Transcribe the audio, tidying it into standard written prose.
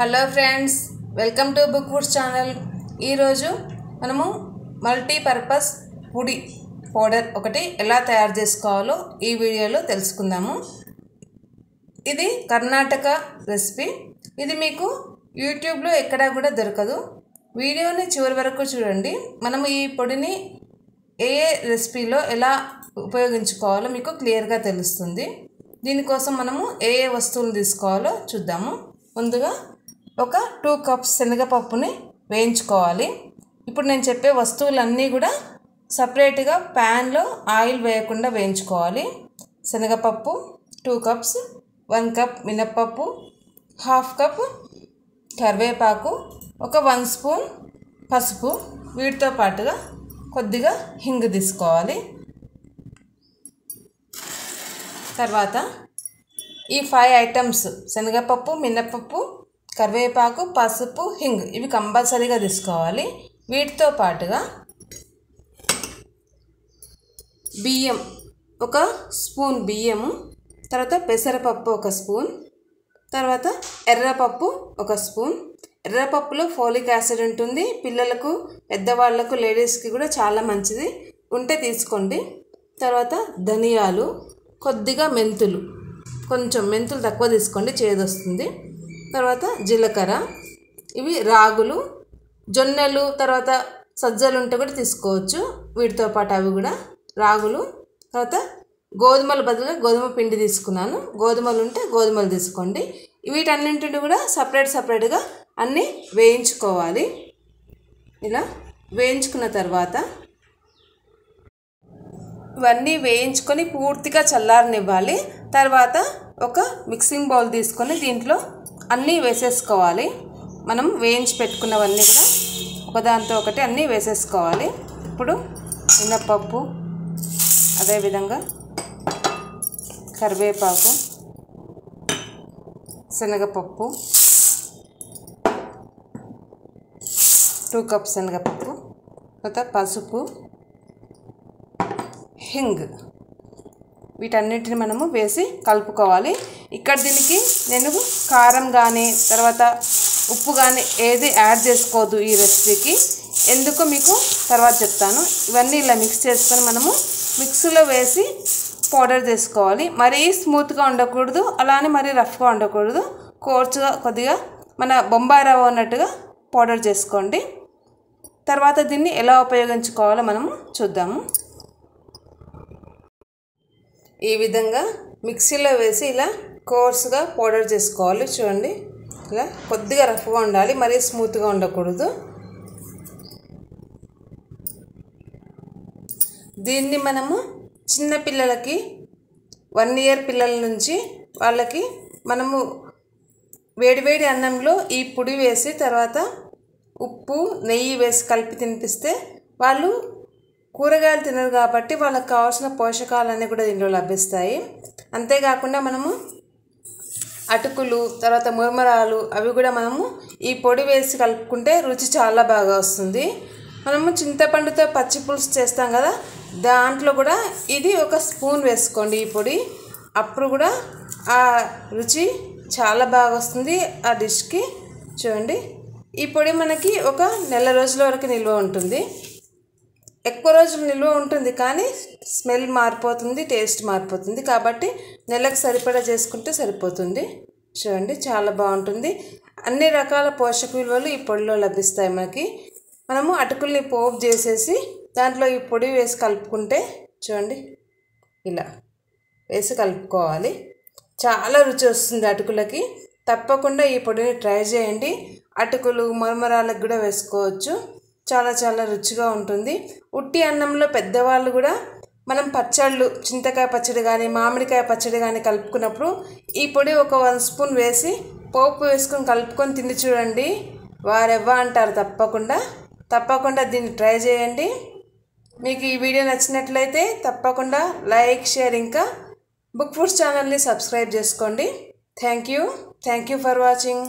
Hello friends, welcome to book foods channel. ఈరోజు మనము multipurpose పొడి పౌడర్ ఒకటి ఎలా తయారు చేసుకోవాలో ఈ వీడియోలో తెలుసుకుందాము. ఇది కర్ణాటక రెసిపీ. ఇది మీకు యూట్యూబ్లో ఎక్కడా కూడా దొరకదు. వీడియోని చివరి వరకు చూడండి. మనము ఈ పొడిని ఏ రెసిపీలో ఎలా ఉపయోగించుకోవాలో మీకు క్లియర్గా తెలుస్తుంది. దీనికోసం మనము ఏ వస్తువులు తీసుకోవాలో చూద్దాము. ముందుగా ఒక 2 కప్స్ శనగపప్పుని వేయించుకోవాలి. ఇప్పుడు నేను చెప్పే వస్తువులన్నీ కూడా సపరేట్గా ప్యాన్లో ఆయిల్ వేయకుండా వేయించుకోవాలి. శనగపప్పు 2 కప్స్, 1 కప్ మినప్పప్పు, 1/2 కప్ కరివేపాకు, ఒక 1 స్పూన్ పసుపు, వీటితో పాటుగా కొద్దిగా హింగు తీసుకోవాలి. తర్వాత ఈ 5 ఐటమ్స్ శనగపప్పు, మినప్పప్పు, కరివేపాకు, పసుపు, హింగ్ ఇవి కంపల్సరీగా తీసుకోవాలి. వీటితో పాటుగా బియ్యం, 1 స్పూన్ బియ్యము, తర్వాత పెసరపప్పు 1 స్పూన్, తర్వాత ఎర్రపప్పు 1 స్పూన్. ఎర్రపప్పులో ఫోలిక్ యాసిడ్ ఉంటుంది. పిల్లలకు, పెద్దవాళ్లకు, లేడీస్కి కూడా చాలా మంచిది, ఉంటే తీసుకోండి. తర్వాత ధనియాలు, కొద్దిగా మెంతులు, కొంచెం మెంతులు తక్కువ తీసుకోండి, చేదొస్తుంది. తర్వాత జీలకర్ర, ఇవి రాగులు, జొన్నలు, తర్వాత సజ్జలు ఉంటే కూడా తీసుకోవచ్చు. వీటితో పాటు అవి కూడా రాగులు. తర్వాత గోధుమల బదులుగా గోధుమ పిండి తీసుకున్నాను. గోధుమలు ఉంటే గోధుమలు తీసుకోండి. వీటన్నింటిని కూడా సపరేట్గా అన్నీ వేయించుకోవాలి. ఇలా వేయించుకున్న తర్వాత ఇవన్నీ వేయించుకొని పూర్తిగా చల్లారనివ్వాలి. తర్వాత ఒక మిక్సింగ్ బౌల్ తీసుకొని దీంట్లో అన్నీ వేసేసుకోవాలి. మనం వేయించి పెట్టుకున్నవన్నీ కూడా ఒకదాంతో ఒకటి అన్నీ వేసేసుకోవాలి. ఇప్పుడు మినప్పప్పు, అదేవిధంగా కరివేపాకు, శనగపప్పు, 2 కప్స్ శనగపప్పు, తర్వాత పసుపు, హింగ్, వీటన్నిటిని మనము వేసి కలుపుకోవాలి. ఇక్కడ దీనికి నేను కారం కానీ తర్వాత ఉప్పు కానీ ఏది యాడ్ చేసుకోవద్దు ఈ రెసిపీకి. ఎందుకో మీకు తర్వాత చెప్తాను. ఇవన్నీ ఇలా మిక్స్ చేసుకొని మనము మిక్సీలో వేసి పౌడర్ చేసుకోవాలి. మరీ స్మూత్గా ఉండకూడదు, అలానే మరీ రఫ్గా ఉండకూడదు. కోర్చుగా కొద్దిగా మన బొంబాయి రవ్వ ఉన్నట్టుగా పౌడర్ చేసుకోండి. తర్వాత దీన్ని ఎలా ఉపయోగించుకోవాలో మనము చూద్దాము. ఈ విధంగా మిక్సీలో వేసి ఇలా కోర్సుగా పౌడర్ చేసుకోవాలి. చూడండి, ఇలా కొద్దిగా రఫ్గా ఉండాలి, మరీ స్మూత్గా ఉండకూడదు. దీన్ని మనము చిన్న పిల్లలకి 1 ఇయర్ పిల్లల నుంచి వాళ్ళకి మనము వేడివేడి అన్నంలో ఈ పొడి వేసి తర్వాత ఉప్పు, నెయ్యి వేసి కలిపి తినిపిస్తే వాళ్ళు కూరగాయలు తినరు కాబట్టి వాళ్ళకి కావాల్సిన పోషకాలన్నీ కూడా దీంట్లో లభిస్తాయి. అంతేకాకుండా మనము అటుకులు, తర్వాత మురమరాలు అవి కూడా మనము ఈ పొడి వేసి కలుపుకుంటే రుచి చాలా బాగా వస్తుంది. మనము చింతపండుతో పచ్చి పులుసు చేస్తాం కదా, దాంట్లో కూడా ఇది 1 స్పూన్ వేసుకోండి ఈ పొడి. అప్పుడు కూడా ఆ రుచి చాలా బాగా వస్తుంది ఆ డిష్కి. చూడండి, ఈ పొడి మనకి 1 నెల రోజుల వరకు నిల్వ ఉంటుంది. ఎక్కువ రోజులు నిల్వ ఉంటుంది కానీ స్మెల్ మారిపోతుంది, టేస్ట్ మారిపోతుంది. కాబట్టి నెలకు సరిపడా చేసుకుంటే సరిపోతుంది. చూడండి, చాలా బాగుంటుంది. అన్ని రకాల పోషక విలువలు ఈ పొడిలో లభిస్తాయి మనకి. మనము అటుకుల్ని పోపు చేసేసి దాంట్లో ఈ పొడి వేసి కలుపుకుంటే చూడండి, ఇలా వేసి కలుపుకోవాలి. చాలా రుచి వస్తుంది అటుకులకి. తప్పకుండా ఈ పొడిని ట్రై చేయండి. అటుకులు, మరమరాలకు కూడా వేసుకోవచ్చు. చాలా రుచిగా ఉంటుంది. ఉట్టి అన్నంలో పెద్దవాళ్ళు కూడా మనం పచ్చళ్ళు, చింతకాయ పచ్చడి కానీ మామిడికాయ పచ్చడి కానీ కలుపుకున్నప్పుడు ఈ పొడి 1 స్పూన్ వేసి పోపు వేసుకొని కలుపుకొని తిని చూడండి, వారెవ్వ అంటారు. తప్పకుండా దీన్ని ట్రై చేయండి. మీకు ఈ వీడియో నచ్చినట్లయితే తప్పకుండా లైక్, షేర్, ఇంకా బుక్ ఫుడ్స్ ఛానల్ని సబ్స్క్రైబ్ చేసుకోండి. Thank you for watching.